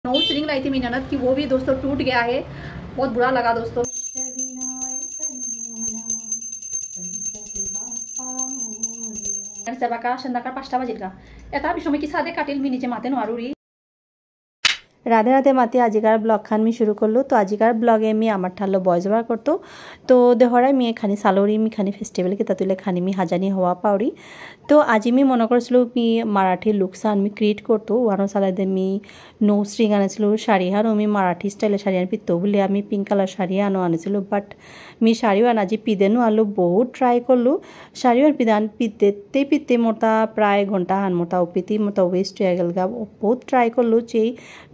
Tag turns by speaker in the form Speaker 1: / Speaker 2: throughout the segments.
Speaker 1: Nose ring लाई थी मेरी ननद की, वो भी दोस्तों टूट गया है। बहुत बुरा लगा दोस्तों। संध्याकाळ 5টা বাজিল গা, এটা বিষয় কি সাদে কাটিল মি নিচে মাতে নোৱাৰোঁ।
Speaker 2: राधे राधे माती आजिकार ब्लग खान मी शुरू करलो। तो आजिकार ब्लगे मी आमार ठालो बॉयज ओवर करतो। तो देहराय मी खानी सालोरी मी खानी फेस्टिवल के तातुले खानी मी हाजानी हवा पावरी। तो आज मी मन करছিলো मी माराठी लुक्सान मी क्रिएट करतो। वानो सालादे मी नोज रिंग आनिছিলো, শাড়ি हारो मी माराठी स्टाइले শাড়ি आन पितो बोले आमी पिंक कलर শাড়ি आनो आनिছিলো। बाट मी শাড়ি आन आज पिदेनो आलो बहुत ट्राई करलो। শাড়ি आन पिदान पिते मोटा प्राय घंटा हान मोटा उपिती मोटा वेस्ट हो गेल गा। बहुत ट्राई करलो, चे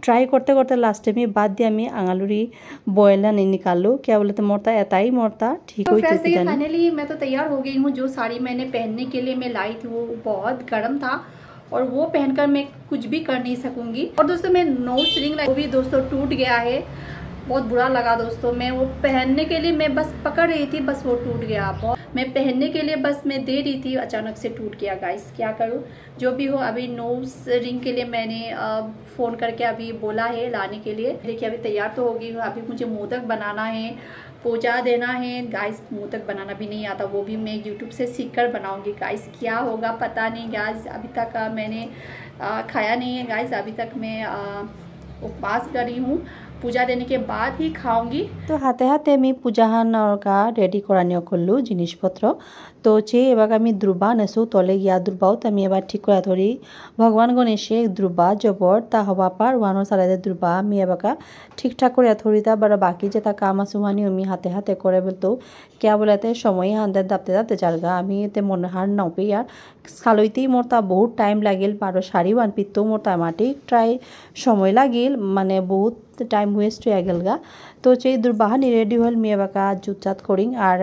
Speaker 2: ट्राई करते करते लास्ट में बाद दिया मैं आंगालुरी बॉयल नहीं निकालो, क्या बोलते मोरता ऐता ही मोरता ठीक हुई।
Speaker 1: फाइनली मैं तो तैयार हो गई हूँ। जो साड़ी मैंने पहनने के लिए मैं लाई थी वो बहुत गर्म था और वो पहनकर मैं कुछ भी कर नहीं सकूंगी। और दोस्तों मैं नोज रिंग लाई, वो भी दोस्तों टूट गया है। बहुत बुरा लगा दोस्तों। मैं वो पहनने के लिए मैं बस पकड़ रही थी, बस वो टूट गया। मैं पहनने के लिए बस मैं दे रही थी, अचानक से टूट गया। गाइस क्या करूँ, जो भी हो। अभी नोज रिंग के लिए मैंने फ़ोन करके अभी बोला है लाने के लिए। देखिए अभी तैयार तो हो गई हूँ। अभी मुझे मोदक बनाना है, पूजा देना है। गाइस मोदक बनाना भी नहीं आता, वो भी मैं यूट्यूब से सीख कर बनाऊँगी। गाइस क्या होगा पता नहीं। गाइस अभी तक मैंने खाया नहीं है। गाइस अभी तक मैं उपवास करी हूँ, पूजा देने के बाद ही खाऊंगी।
Speaker 2: तो हाथे हाथे मी पूजाहान का रेडी करानियो करलु जिनिसपत्र। तो चे एबार आमी द्रुबा नेसु तले गया द्रुबाओ आमी एबार ठीक करा धरी। भगवान गणेशे द्रुबा जबर ता हवा पार वानो सालादे द्रुबा आमी एबाका ठीक ठाक करे धरिता। बार बाकी जेता काम आसु मानी आमी हाथे हाथे करे बोलतो क्या बोलाते समय हांदे दापते दापते जारगा आमी एते मन हार नाउपे यार सालइतेई मोरता बहुत टाइम लागिल। बारो शाड़ी बान पितो मोरता माटी ट्राई समय लागिल, माने बहुत टाइम वेस्ट हो गेल गा। तो चे दुर्बाहानी रेडी हल मी एबाका जुतजात करिং और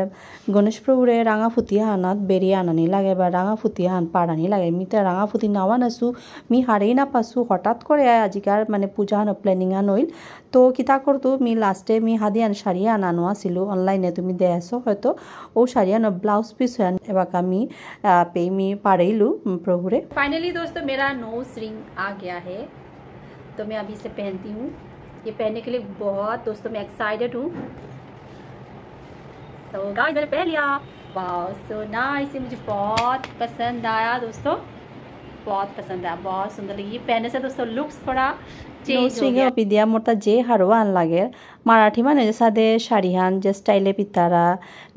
Speaker 2: गणेश प्रभुरे राঙা ফুটি हानात बेरिए आनानी लागे बा राঙা ফুটি हान पाड़ानी लागे। मी तो राঙা ফুটি नावा नासु मी हारेई ना पासु हठात करे आजिकार माने पूजा हानो प्लानिंग आनइल। तो किता करतो मी लास्टे मी हादियान शाड़ी आनानो आसिलो ऑनलाइने तुमी देसो हयतो ओ शाड़ी आनो ब्लाउज पीस हान एबाका मी पे मी पाड़ेइलु प्रभुरे।
Speaker 1: फाइनली दोस्तों मेरा नोज रिंग आ गया है, तो मैं अभी इसे पहनती हूँ। ये पहनने के लिए बहुत दोस्तों मैं एक्साइटेड हूँ। तो गाइस मैंने पहन लिया। वाह सो नाइस, मुझे बहुत पसंद आया दोस्तों, बहुत पसंद आया, बहुत सुंदर लगी। ये पहनने से दोस्तों लुक्स थोड़ा चेंज हो गया।
Speaker 2: पिदिया मोरता जे हारवान लागे माराठी माने सादे शाड़ी हान जे स्टाइले पितारा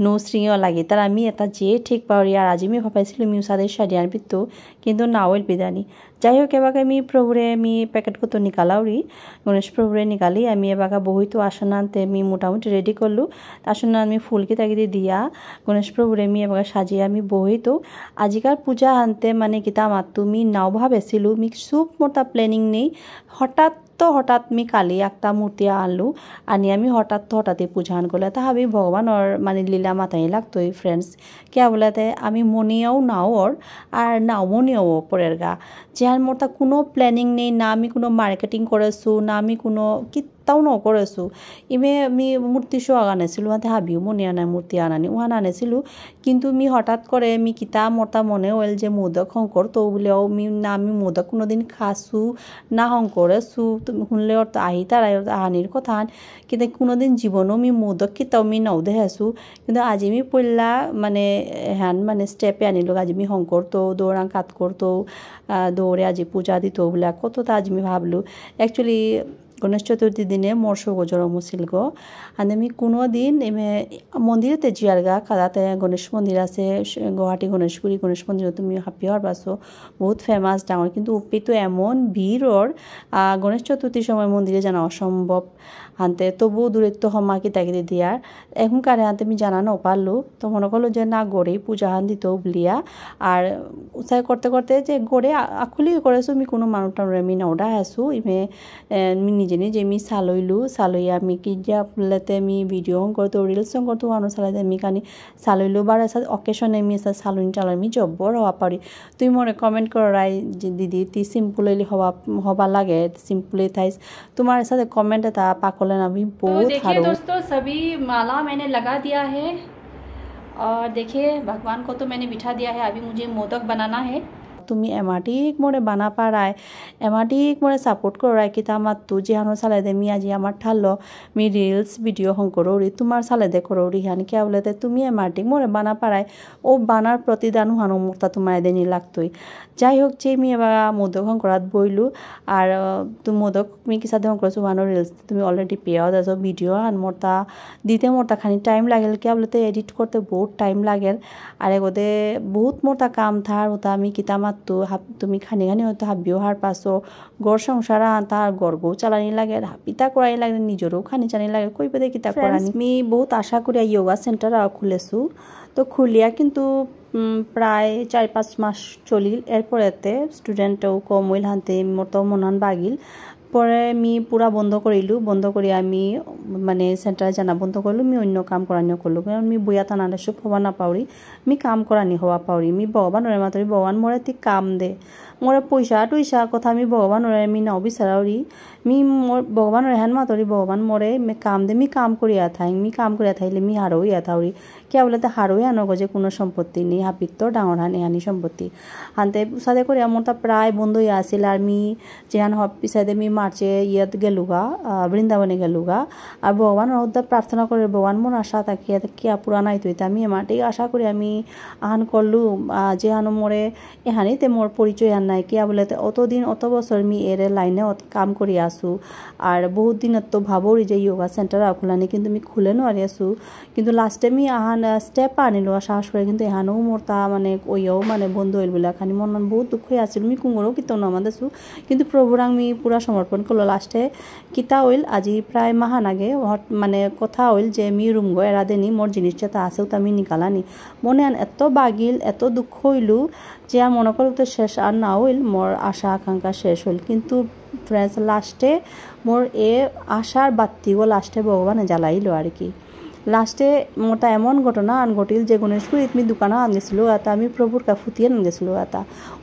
Speaker 2: नोज रिंगও লাগে তার আমি এটা যে ঠিক পারি। আর আজি আমি ভাবাইছিলাম আমি সাদে শাড়ি আন পিতো কিন্তু নাওয়েল পিদানি। যাই হোক এবারে আমি প্রভুরে আমি প্যাকেট কত নিকালাউরি গণেশ প্রভুরে নিকালি আমি এবারে বহিতো আসন আনতে আমি মোটামুটি রেডি করলু। আসন আমি ফুলকি তাগিদি দিয়া গণেশ প্রভুরে আমি এবারে সাজিয়ে আমি বহিতো আজিকার পূজা আনতে মানে কিতা মাত তুমি নাও ভাবেছিলু মি সুপ মোটা প্ল্যানিং নেই। हठात मी काली একটা মূর্তি আনলু আনি আমি হঠাৎ পূজা আন করলে তা ভাবি ভগবানের মানে লীলা মাথায় লাগতো ফ্রেন্ডস क्या बोलाते আমি মনিয়াও নাও আর নাও মনিয়াও পরের গা যেহান মোরটা কোনো প্ল্যানিং নেই না। আমি কোনো মার্কেটিং করেছু না, আমি কোনো কিতাও নকরেছু। ইমে আমি মূর্তি শো আনাইছিলো মাতে হাবিও মনি আনাই মূর্তি আনানি ওহান আনাইছিলো কিন্তু মি হঠাৎ করে মি কিতা মোরটা মনে হল যে মোদক শঙ্কর তো বলেও মি না আমি মোদক কোনোদিন খাসু না শঙ্করেছু তুমি শুনলে ওর তো আহি তারাই আহানির কথা কিন্তু কোনোদিন জীবনও মি মোদক কিতাও মি নাও দেখাইছু। কিন্তু আজি মি পড়লা মানে হ্যান মানে স্টেপে আনিলো আজি মি শঙ্কর তো দৌড়াং কাত করতো দৌড়ে আজি পূজা দিত বলে কত তা আজি মি ভাবলু। অ্যাকচুয়ালি গণেশ চতুর্থী দিনে মোর সৌগজরম ছিল গো। আর আমি কোনো দিন এমে মন্দিরেতে জিয়ার গা কাদাতে গণেশ মন্দির আছে গুয়াহাটি গণেশগুড়ি গণেশ মন্দির তুমি হাপি হওয়ার পাছো বহুত ফেমাস ডাঙর কিন্তু উপি তো এমন ভিড়র গণেশ চতুর্থীর সময় মন্দিরে জানা অসম্ভব হানতে তবু দূরত্ব হমাকি তাগিদি দিয়ার এখনকার হাতে আমি জানানো পারলো। তো মনে করলো যে না গড়েই পূজা হান দিত বলিয়া আর উৎসাহ করতে করতে যে গড়ে আখুলি করেছো আমি কোনো মানুষটা আমি নৌডা আসু ইমে নিজে নিজে আমি সালইয়া আমি কি যা বলতে আমি ভিডিও করতো রিলস করতো মানুষ সালাইতে আমি কানি সালইলো বার অকেশনে আমি সালুন চাল আমি জব্বর হওয়া পারি। তুই মনে কমেন্ট করাই যে দিদি তুই সিম্পলি হবা লাগে সিম্পলি থাইস তোমার সাথে কমেন্ট তা পাকলে ना भी बहुत।
Speaker 1: तो देखिए दोस्तों सभी माला मैंने लगा दिया है और देखिए भगवान को तो मैंने बिठा दिया है। अभी मुझे मोदक बनाना है।
Speaker 2: তুমি এমাটিক মোরে বানা পারায় এমাটিক মোরে সাপোর্ট করায় কিতা আমার তু যেহানো সালে দে মি আজি আমার ঠাল্লো মি রিলস ভিডিও হং করৌরি তোমার সালে দে করৌরি হানি কে বলেতে তুমি এমাটিক মোরে বানা পারায় ও বানার প্রতিদান হানো মুক্তা তোমার এদিনই লাগতোই যাই হোক যে মি এবার মোদক হং করাত বইলু আর তুমি মোদক মি কিসা হং করছো হানো রিলস তুমি অলরেডি পেয়াও দাছো ভিডিও হান মোরতা দিতে মোরতা খানি টাইম লাগেল কে বলতে এডিট করতে বহুত টাইম লাগেল আর এগোতে বহুত মোরতা কাম থার হতা আমি কিতা মাত্তু তুমি খানি খানি হয়তো হাবিও হার পাসো গড় সংসার তার গড়গও চালানি লাগে হাপিতা করাই লাগে নিজেরও খানি চানি লাগে কই পেদে কিতা করানি আমি বহুত আশা করি যোগা সেন্টার খুলেছো তো খুলিয়া কিন্তু প্রায় 4-5 মাস চলিল এরপরেতে স্টুডেন্টও কম হইল হানতে মোর তো মনহান বাগিল পরে আমি পুরা বন্ধ করিলু বন্ধ করি আমি মানে সেন্টারে জানা বন্ধ করলু আমি অন্য কাম করানি করলু কারণ আমি বইয়া টানালে সব হওয়া না পাউরি আমি কাম করানি হওয়া পাউরি আমি ভগবানের মাতরি ভগবান মোরে ঠিক কাম দে মোরে পয়সা টুইসা কথা আমি ভগবানের আমি নাও বিচারাউরি মি মোর ভগবানের হ্যান মাতরি ভগবান মোরে কাম দে মি কাম করিয়া থাই মি কাম করিয়া থাইলে মি হারও ইয়া থাউরি কে বলে তো হারোই আনো গজে কোনো সম্পত্তি নেই হাপিত তো ডাঙর হানি হানি সম্পত্তি হানতে সাথে করে আমার তা প্রায় বন্ধ হয়ে আসিল আর মি যেহান হব পিছাইতে মি মার্চে ইয়াত গেলুগা বৃন্দাবনে গেলুগা আর ভগবান হদ্দা প্রার্থনা করে ভগবান মোর আশা থাকি কিয়া পুরানাই তুইতে আমি এমাটেই আশা করি আমি আহান করলু যেহানো মোরে এহানিতে মোর পরিচয় আন নাই কিয়া বলে অতদিন অত বছর মি এর লাইনে কাম করি আসু আর বহুত দিন তো ভাবরি যে যোগা সেন্টার খুলানি কিন্তু আমি খুলে নোয়ারি আসু কিন্তু লাস্টে মি আহান স্টেপ আনিলো সাহস করে কিন্তু এহানো মোরতা মানে ওইও মানে বন্ধু হইল বলে খানি মন বহুত দুঃখ হয়ে আসছিল আমি কুঙ্গরও কিতো নামাদেছু কিন্তু প্রভুর আমি পুরা সমর্পণ করলো লাস্টে কিতা হইল আজি প্রায় মাহান আগে মানে কথা হইল যে মি রুম গো এরা দেনি মোর জিনিসটা তা আছেও তা আমি নিকালানি মনে আন এত বাগিল এত দুঃখ হইলু যে আর মনে করো তো শেষ আর না হইল মোর আশা আকাঙ্ক্ষা শেষ হইল কিন্তু ফ্রেন্ডস লাস্টে মোর এ আশার বাত্তিও লাস্টে ভগবানে জ্বালাইলো আর কি লাস্টে মোটা এমন ঘটনা আন ঘটিল যে গণেশপুরীত মি দোকানে আন গেছিলো এটা আমি প্রভুর কা ফুটিয়ে আন গেছিলো এটা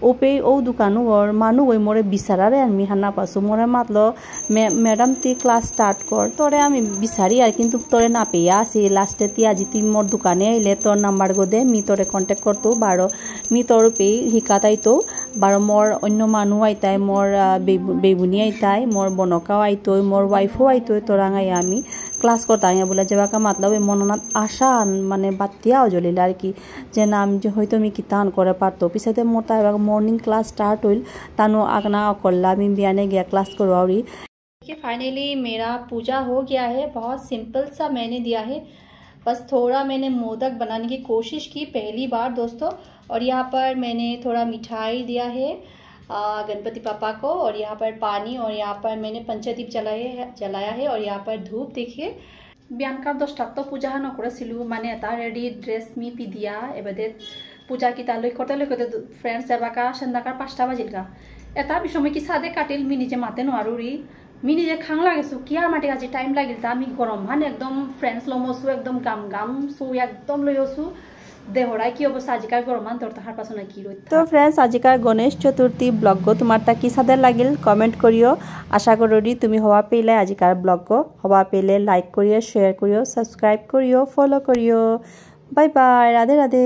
Speaker 2: ওপে ও দোকানো ওর মানু ওই মোরে বিচারারে আমি হান্না পাসো মোরে মাতলো ম্যাডাম তুই ক্লাস স্টার্ট কর তোরে আমি বিচারি আর কিন্তু তোরে না পেয়ে আসি লাস্টে তুই আজি তুই মোর দোকানে আইলে তোর নাম্বার গো দে মি তোরে কন্ট্যাক্ট করতো বারো মি তোর পেয়ে শিকাতাইতো বারো মোর অন্য মানুষ আইতাই মোর বেবুনি আইতাই মোর বনকাও আইতোই মোর ওয়াইফও আইতোই তোরাঙাই আমি ক্লাস করতাম বলে যেবাকা মাতলাম ওই মননাথ আশা মানে বাত্তিয়াও জ্বলিল আর কি যে না আমি যে হয়তো আমি কিতান করে পারতো পিছাতে মোর তা এবার মর্নিং ক্লাস স্টার্ট হইল तानो आगना करला मैं बियाने गया क्लास करवाऊरी।
Speaker 1: देखिए फाइनली मेरा पूजा हो गया है। बहुत सिंपल सा मैंने दिया है, बस थोड़ा मैंने मोदक बनाने की कोशिश की पहली बार दोस्तों। और यहाँ पर मैंने थोड़ा मिठाई दिया है गणपति पापा को, और यहाँ पर पानी, और यहाँ पर मैंने पंचदीप जलाया है। और यहाँ पर धूप देखिए बिहानकार 10টাত तो पूजा नकरिছিলোঁ মানে এটা ৰেডি ড্ৰেছ মি পিধিয়া এবাদে পূজা কিতা লৈ করতে ফ্রেন্ডস এবাকা সন্ধ্যাকার 5টা বাজিলকা এটা বিষয় কি সাদে কাটিল মি নিজে মাতে নোৱাৰোৰি মি নিজে খাং লাগেছো কিয়া মাটি আজি টাইম লাগিল তা আমি গরম হান একদম ফ্রেন্ডস লমছো একদম গাম গাম সো একদম লইছো দেহৰাই কি অবস্থা আজিকার গরমান তোর তাহার পাছনা কি রই।
Speaker 2: তো ফ্রেন্ডস আজিকার গণেশ চতুর্থী ব্লগ তোমার তা কি সাদে লাগিল কমেন্ট করিও। আশা করি তুমি হওয়া পেলে আজিকার ব্লগ হওয়া পেলে লাইক করিও, শেয়ার করিও, সাবস্ক্রাইব করিও, ফলো করিও। Bye bye, Radhe Radhe.